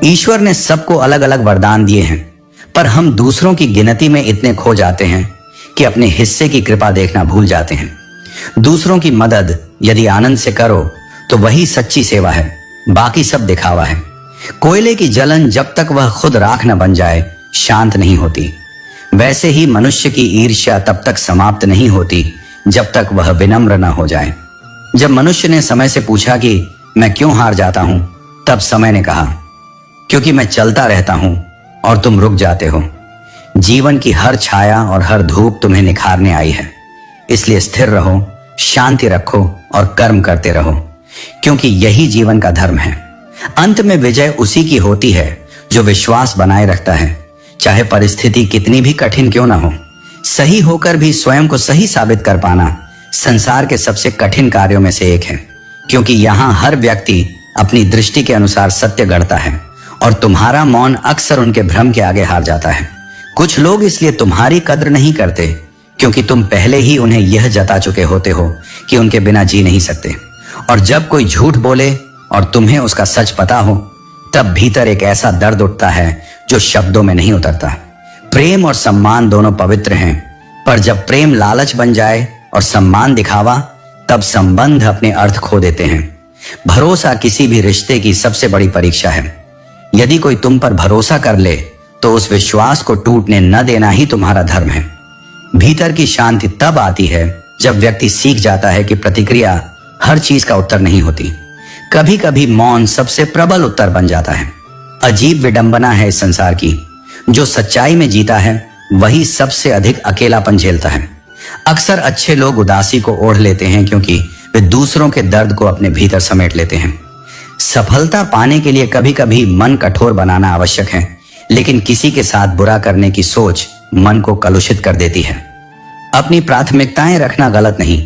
ईश्वर ने सबको अलग अलग वरदान दिए हैं, पर हम दूसरों की गिनती में इतने खो जाते हैं कि अपने हिस्से की कृपा देखना भूल जाते हैं। दूसरों की मदद यदि आनंद से करो तो वही सच्ची सेवा है, बाकी सब दिखावा है। कोयले की जलन जब तक वह खुद राख न बन जाए शांत नहीं होती, वैसे ही मनुष्य की ईर्ष्या तब तक समाप्त नहीं होती जब तक वह विनम्र न हो जाए। जब मनुष्य ने समय से पूछा कि मैं क्यों हार जाता हूं, तब समय ने कहा, क्योंकि मैं चलता रहता हूं और तुम रुक जाते हो। जीवन की हर छाया और हर धूप तुम्हें निखारने आई है, इसलिए स्थिर रहो, शांति रखो और कर्म करते रहो, क्योंकि यही जीवन का धर्म है। अंत में विजय उसी की होती है जो विश्वास बनाए रखता है, चाहे परिस्थिति कितनी भी कठिन क्यों ना हो। सही होकर भी स्वयं को सही साबित कर पाना संसार के सबसे कठिन कार्यों में से एक है, क्योंकि यहाँ हर व्यक्ति अपनी दृष्टि के अनुसार सत्य गढ़ता है और तुम्हारा मौन अक्सर उनके भ्रम के आगे हार जाता है। कुछ लोग इसलिए तुम्हारी कद्र नहीं करते क्योंकि तुम पहले ही उन्हें यह जता चुके होते हो कि उनके बिना जी नहीं सकते। और जब कोई झूठ बोले और तुम्हें उसका सच पता हो, तब भीतर एक ऐसा दर्द उठता है जो शब्दों में नहीं उतरता। प्रेम और सम्मान दोनों पवित्र हैं, पर जब प्रेम लालच बन जाए और सम्मान दिखावा, तब संबंध अपने अर्थ खो देते हैं। भरोसा किसी भी रिश्ते की सबसे बड़ी परीक्षा है। यदि कोई तुम पर भरोसा कर ले तो उस विश्वास को टूटने न देना ही तुम्हारा धर्म है। भीतर की शांति तब आती है जब व्यक्ति सीख जाता है कि प्रतिक्रिया हर चीज का उत्तर नहीं होती। कभी कभी मौन सबसे प्रबल उत्तर बन जाता है। अजीब विडंबना है इस संसार की, जो सच्चाई में जीता है वही सबसे अधिक अकेलापन झेलता है। अक्सर अच्छे लोग उदासी को ओढ़ लेते हैं क्योंकि वे दूसरों के दर्द को अपने भीतर समेट लेते हैं। सफलता पाने के लिए कभी कभी मन कठोर बनाना आवश्यक है, लेकिन किसी के साथ बुरा करने की सोच मन को कलुषित कर देती है। अपनी प्राथमिकताएं रखना गलत नहीं,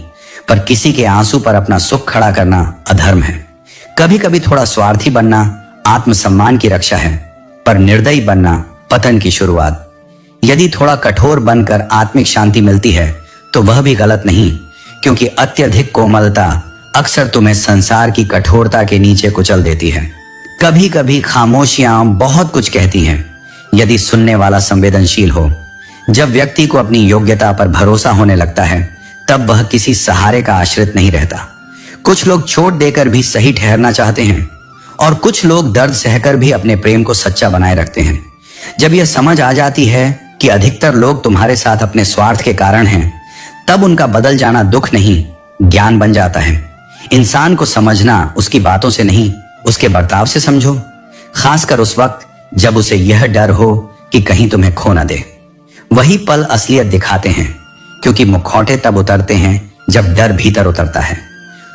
पर किसी के आंसू पर अपना सुख खड़ा करना अधर्म है। कभी कभी थोड़ा स्वार्थी बनना आत्मसम्मान की रक्षा है, पर निर्दयी बनना पतन की शुरुआत। यदि थोड़ा कठोर बनकर आत्मिक शांति मिलती है तो वह भी गलत नहीं, क्योंकि अत्यधिक कोमलता अक्सर तुम्हें संसार की कठोरता के नीचे कुचल देती है। कभी कभी खामोशियां बहुत कुछ कहती हैं, यदि सुनने वाला संवेदनशील हो। जब व्यक्ति को अपनी योग्यता पर भरोसा होने लगता है, तब वह किसी सहारे का आश्रित नहीं रहता। कुछ लोग चोट देकर भी सही ठहरना चाहते हैं और कुछ लोग दर्द सहकर भी अपने प्रेम को सच्चा बनाए रखते हैं। जब यह समझ आ जाती है कि अधिकतर लोग तुम्हारे साथ अपने स्वार्थ के कारण हैं, तब उनका बदल जाना दुख नहीं, ज्ञान बन जाता है। इंसान को समझना उसकी बातों से नहीं, उसके बर्ताव से समझो, खासकर उस वक्त जब उसे यह डर हो कि कहीं तुम्हें खो न दे। वही पल असलियत दिखाते हैं, क्योंकि मुखौटे तब उतरते हैं जब डर भीतर उतरता है।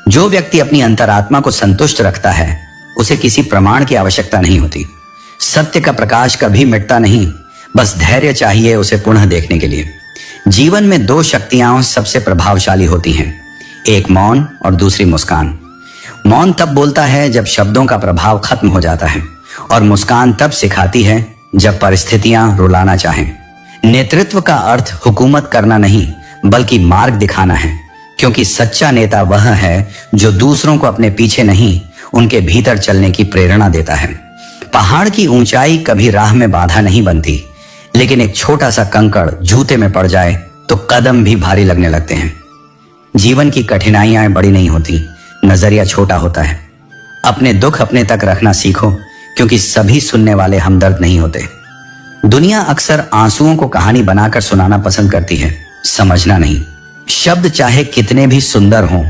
जो व्यक्ति अपनी अंतरात्मा को संतुष्ट रखता है, उसे किसी प्रमाण की आवश्यकता नहीं होती। सत्य का प्रकाश कभी मिटता नहीं, बस धैर्य चाहिए उसे पुनः देखने के लिए। जीवन में दो शक्तियां सबसे प्रभावशाली होती हैं, एक मौन और दूसरी मुस्कान। मौन तब बोलता है जब शब्दों का प्रभाव खत्म हो जाता है, और मुस्कान तब सिखाती है जब परिस्थितियां रुलाना चाहें। नेतृत्व का अर्थ हुकूमत करना नहीं, बल्कि मार्ग दिखाना है, क्योंकि सच्चा नेता वह है जो दूसरों को अपने पीछे नहीं, उनके भीतर चलने की प्रेरणा देता है। पहाड़ की ऊंचाई कभी राह में बाधा नहीं बनती, लेकिन एक छोटा सा कंकड़ जूते में पड़ जाए तो कदम भी भारी लगने लगते हैं। जीवन की कठिनाइयां बड़ी नहीं होती, नजरिया छोटा होता है। अपने दुख अपने तक रखना सीखो, क्योंकि सभी सुनने वाले हमदर्द नहीं होते। दुनिया अक्सर आंसुओं को कहानी बनाकर सुनाना पसंद करती है, समझना नहीं। शब्द चाहे कितने भी सुंदर हों,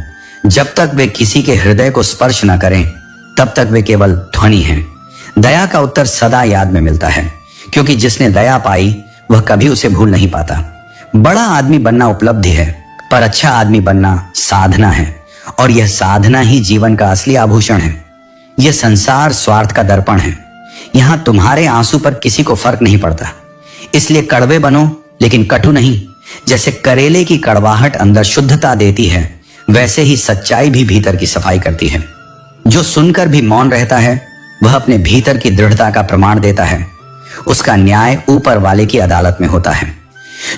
जब तक वे किसी के हृदय को स्पर्श न करें, तब तक वे केवल ध्वनि हैं। दया का उत्तर सदा याद में मिलता है, क्योंकि जिसने दया पाई वह कभी उसे भूल नहीं पाता। बड़ा आदमी बनना उपलब्धि है, पर अच्छा आदमी बनना साधना है, और यह साधना ही जीवन का असली आभूषण है। यह संसार स्वार्थ का दर्पण है, यहां तुम्हारे आंसू पर किसी को फर्क नहीं पड़ता। इसलिए कड़वे बनो, लेकिन कटु नहीं। जैसे करेले की कड़वाहट अंदर शुद्धता देती है, वैसे ही सच्चाई भी भीतर की सफाई करती है। जो सुनकर भी मौन रहता है, वह अपने भीतर की दृढ़ता का प्रमाण देता है। उसका न्याय ऊपर वाले की अदालत में होता है।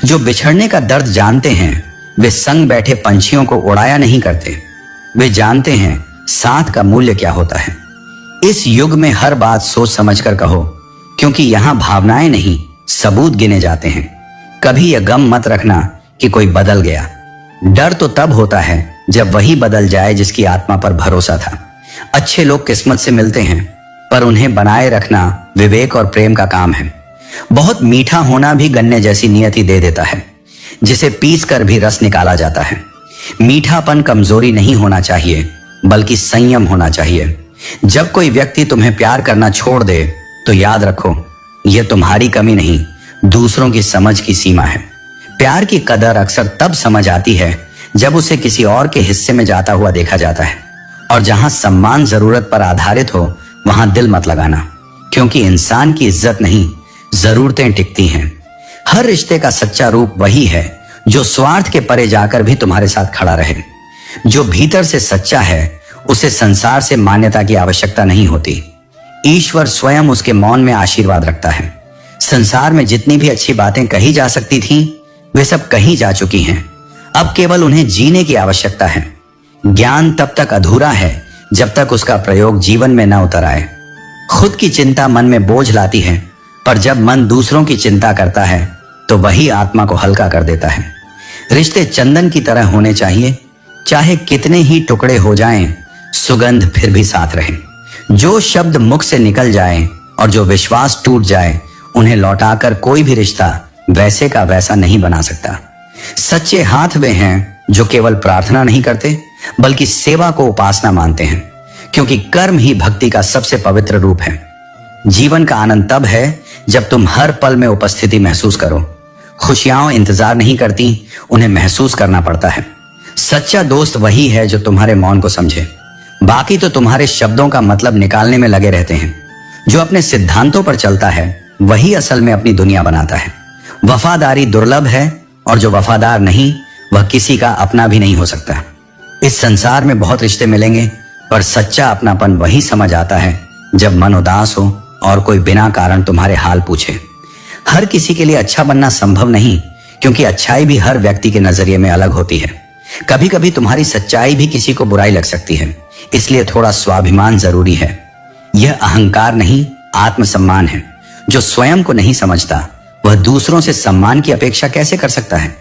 जो बिछड़ने का दर्द जानते हैं, वे संग बैठे पंछियों को उड़ाया नहीं करते। वे जानते हैं साथ का मूल्य क्या होता है। इस युग में हर बात सोच समझकर कहो, क्योंकि यहां भावनाएं नहीं सबूत गिने जाते हैं। कभी यह गम मत रखना कि कोई बदल गया। डर तो तब होता है जब वही बदल जाए जिसकी आत्मा पर भरोसा था। अच्छे लोग किस्मत से मिलते हैं, पर उन्हें बनाए रखना विवेक और प्रेम का काम है। बहुत मीठा होना भी गन्ने जैसी नियति दे देता है, जिसे पीस कर भी रस निकाला जाता है। मीठापन कमजोरी नहीं होना चाहिए, बल्कि संयम होना चाहिए। जब कोई व्यक्ति तुम्हें प्यार करना छोड़ दे तो याद रखो, यह तुम्हारी कमी नहीं, दूसरों की समझ की सीमा है। प्यार की कदर अक्सर तब समझ आती है जब उसे किसी और के हिस्से में जाता हुआ देखा जाता है। और जहां सम्मान जरूरत पर आधारित हो वहां दिल मत लगाना, क्योंकि इंसान की इज्जत नहीं, जरूरतें टिकती हैं। हर रिश्ते का सच्चा रूप वही है जो स्वार्थ के परे जाकर भी तुम्हारे साथ खड़ा रहे। जो भीतर से सच्चा है उसे संसार से मान्यता की आवश्यकता नहीं होती। ईश्वर स्वयं उसके मौन में आशीर्वाद रखता है। संसार में जितनी भी अच्छी बातें कही जा सकती थीं, वे सब कही जा चुकी हैं। अब केवल उन्हें जीने की आवश्यकता है। ज्ञान तब तक अधूरा है जब तक उसका प्रयोग जीवन में न उतर आए। खुद की चिंता मन में बोझ लाती है, पर जब मन दूसरों की चिंता करता है तो वही आत्मा को हल्का कर देता है। रिश्ते चंदन की तरह होने चाहिए, चाहे कितने ही टुकड़े हो जाएं, सुगंध फिर भी साथ रहे। जो शब्द मुख से निकल जाए और जो विश्वास टूट जाए, उन्हें लौटाकर कोई भी रिश्ता वैसे का वैसा नहीं बना सकता। सच्चे हाथ वे हैं जो केवल प्रार्थना नहीं करते, बल्कि सेवा को उपासना मानते हैं, क्योंकि कर्म ही भक्ति का सबसे पवित्र रूप है। जीवन का आनंद तब है जब तुम हर पल में उपस्थिति महसूस करो। खुशियां इंतजार नहीं करती, उन्हें महसूस करना पड़ता है। सच्चा दोस्त वही है जो तुम्हारे मौन को समझे। बाकी तो तुम्हारे शब्दों का मतलब निकालने में लगे रहते हैं। जो अपने सिद्धांतों पर चलता है वही असल में अपनी दुनिया बनाता है। वफादारी दुर्लभ है, और जो वफादार नहीं वह किसी का अपना भी नहीं हो सकता। इस संसार में बहुत रिश्ते मिलेंगे, पर सच्चा अपनापन वही समझ आता है जब मन उदास हो और कोई बिना कारण तुम्हारे हाल पूछे। हर किसी के लिए अच्छा बनना संभव नहीं, क्योंकि अच्छाई भी हर व्यक्ति के नजरिए में अलग होती है। कभी कभी तुम्हारी सच्चाई भी किसी को बुराई लग सकती है, इसलिए थोड़ा स्वाभिमान जरूरी है। यह अहंकार नहीं, आत्मसम्मान है। जो स्वयं को नहीं समझता वह दूसरों से सम्मान की अपेक्षा कैसे कर सकता है।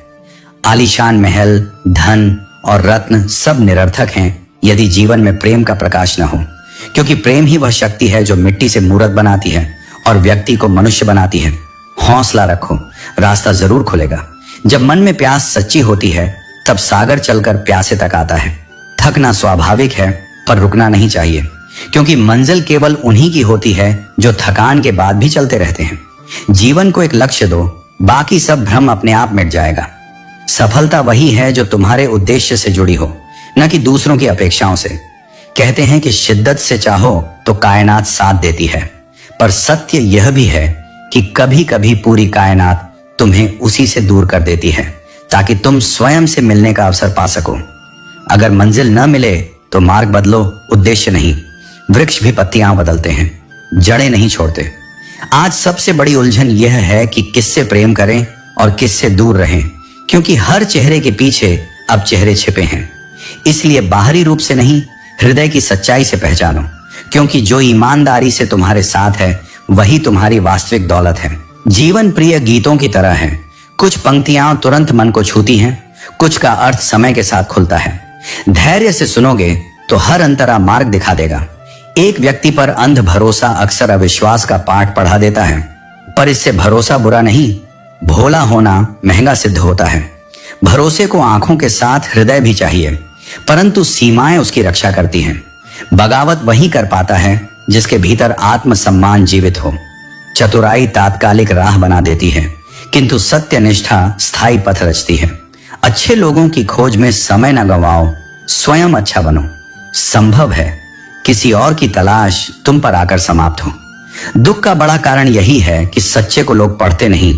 आलीशान महल, धन और रत्न सब निरर्थक हैं यदि जीवन में प्रेम का प्रकाश न हो, क्योंकि प्रेम ही वह शक्ति है जो मिट्टी से मूर्त बनाती है और व्यक्ति को मनुष्य बनाती है। हौसला रखो, रास्ता जरूर खुलेगा। जब मन में प्यास सच्ची होती है तब सागर चलकर प्यासे तक आता है। थकना स्वाभाविक है, पर रुकना नहीं चाहिए, क्योंकि मंजिल केवल उन्हीं की होती है जो थकान के बाद भी चलते रहते हैं। जीवन को एक लक्ष्य दो, बाकी सब भ्रम अपने आप मिट जाएगा। सफलता वही है जो तुम्हारे उद्देश्य से जुड़ी हो, न कि दूसरों की अपेक्षाओं से। कहते हैं कि शिद्दत से चाहो तो कायनात साथ देती है, पर सत्य यह भी है कि कभी कभी पूरी कायनात तुम्हें उसी से दूर कर देती है, ताकि तुम स्वयं से मिलने का अवसर पा सको। अगर मंजिल न मिले तो मार्ग बदलो, उद्देश्य नहीं। वृक्ष भी पत्तियां बदलते हैं, जड़ें नहीं छोड़ते। आज सबसे बड़ी उलझन यह है कि किससे प्रेम करें और किससे दूर रहें, क्योंकि हर चेहरे के पीछे अब चेहरे छिपे हैं। इसलिए बाहरी रूप से नहीं, हृदय की सच्चाई से पहचानो, क्योंकि जो ईमानदारी से तुम्हारे साथ है वही तुम्हारी वास्तविक दौलत है। जीवन प्रिय गीतों की तरह है, कुछ पंक्तियां तुरंत मन को छूती हैं, कुछ का अर्थ समय के साथ खुलता है। धैर्य से सुनोगे तो हर अंतरा मार्ग दिखा देगा। एक व्यक्ति पर अंध भरोसा अक्सर अविश्वास का पाठ पढ़ा देता है, पर इससे भरोसा बुरा नहीं, भोला होना महंगा सिद्ध होता है। भरोसे को आंखों के साथ हृदय भी चाहिए, परंतु सीमाएं उसकी रक्षा करती हैं। बगावत वही कर पाता है जिसके भीतर आत्मसम्मान जीवित हो। चतुराई तात्कालिक राह बना देती है, किंतु सत्य निष्ठा स्थायी पथ रचती है। अच्छे लोगों की खोज में समय न गंवाओ, स्वयं अच्छा बनो। संभव है किसी और की तलाश तुम पर आकर समाप्त हो। दुख का बड़ा कारण यही है कि सच्चे को लोग पढ़ते नहीं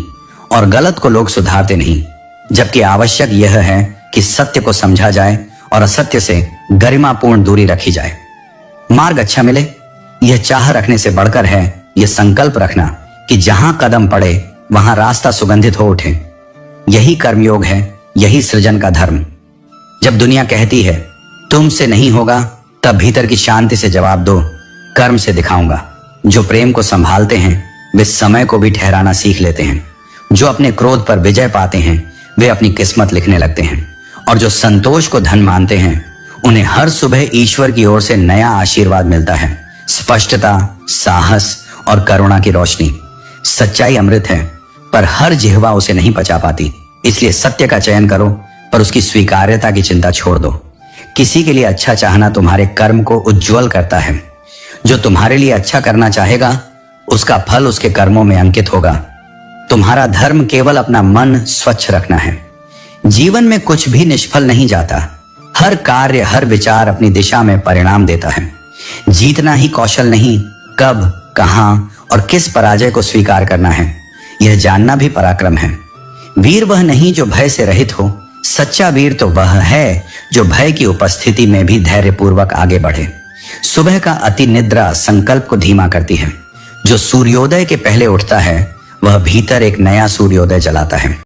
और गलत को लोग सुधारते नहीं, जबकि आवश्यक यह है कि सत्य को समझा जाए और असत्य से गरिमापूर्ण दूरी रखी जाए। मार्ग अच्छा मिले, यह चाह रखने से बढ़कर है यह संकल्प रखना कि जहां कदम पड़े वहां रास्ता सुगंधित हो उठे। यही कर्मयोग है, यही सृजन का धर्म। जब दुनिया कहती है तुमसे नहीं होगा, तब भीतर की शांति से जवाब दो, कर्म से दिखाऊंगा। जो प्रेम को संभालते हैं वे समय को भी ठहराना सीख लेते हैं। जो अपने क्रोध पर विजय पाते हैं वे अपनी किस्मत लिखने लगते हैं। और जो संतोष को धन मानते हैं उन्हें हर सुबह ईश्वर की ओर से नया आशीर्वाद मिलता है। स्पष्टता, साहस और करुणा की रोशनी। सच्चाई अमृत है, पर हर जिह्वा उसे नहीं पचा पाती। इसलिए सत्य का चयन करो, पर उसकी स्वीकार्यता की चिंता छोड़ दो। किसी के लिए अच्छा चाहना तुम्हारे कर्म को उज्जवल करता है। जो तुम्हारे लिए अच्छा करना चाहेगा उसका फल उसके कर्मों में अंकित होगा। तुम्हारा धर्म केवल अपना मन स्वच्छ रखना है। जीवन में कुछ भी निष्फल नहीं जाता। हर कार्य, हर विचार अपनी दिशा में परिणाम देता है। जीतना ही कौशल नहीं, कब, कहां और किस पराजय को स्वीकार करना है यह जानना भी पराक्रम है। वीर वह नहीं जो भय से रहित हो, सच्चा वीर तो वह है जो भय की उपस्थिति में भी धैर्यपूर्वक आगे बढ़े। सुबह का अति निद्रा संकल्प को धीमा करती है। जो सूर्योदय के पहले उठता है वह भीतर एक नया सूर्योदय जलाता है।